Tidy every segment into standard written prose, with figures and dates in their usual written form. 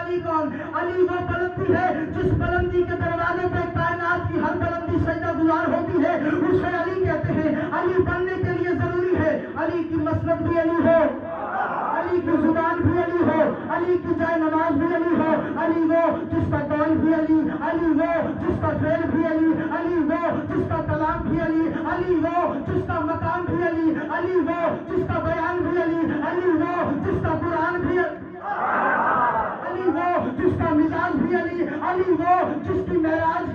علی کون؟ علی وہ بلندی ہے جس بلندی کے دروازے پہ کائنات کی ہر بلندی سجدہ گزار ہوتی ہے، اسے علی کہتے ہیں۔ علی بننے کے لیے ضروری ہے علی کی مسند بھی علی ہو، علی کی زبان بھی علی ہو، علی کی جائے نماز بھی علی ہو، علی وہ جس کا قول بھی علی، علی وہ جس کا فعل بھی علی، علی وہ جس کا کلام بھی علی، علی وہ جس کا مقام بھی علی، علی وہ جس کا بیان بھی علی، علی وہ جس کا قرآن بھی علی وہ جس کا مزاج بھی علی، علی وہ جس کی معراج،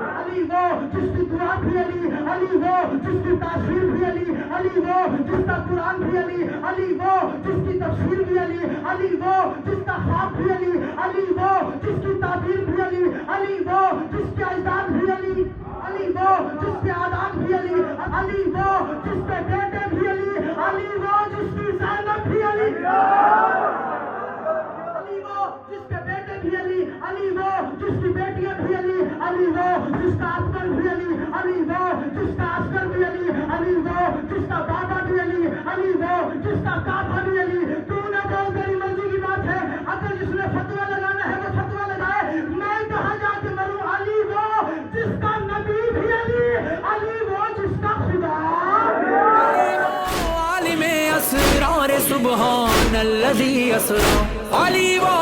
علی وہ جس کی دعا بھی علی، علی وہ جس کی تاثیر بھی علی، علی وہ جس کا قرآن بھی علی، علی وہ جس کی تفسیر بھی علی، علی وہ جس کا خواب بھی علی، علی وہ جس کی تعبیر بھی علی، علی وہ جس کے اجداد بھی علی، علی وہ جس کے آداب بھی علی، علی وہ جس کے بیٹے بھی علی، علی وہ جس کی زینب بھی علی، علی وہ جس کے بیٹے بھی علی، علی وہ جس کی بیٹیاں بھی علی، علی وہ جس کا اکبر بھی علی، علی وہ جس کا عسکر بھی علی، علی وہ جس کا بابا بھی علی، علی وہ جس کا کعبہ بھی علی۔ تو نہ بول، تیری مرضی کی بات ہے، اگر جس نے فتویٰ لگانا ہے وہ فتویٰ لگائے، میں کہاں جا کے مروں؟ علی وہ جس کا نبی بھی علی، علی وہ جس کا خدا عالم اسرار سبحان الذی اسرا، علی وہ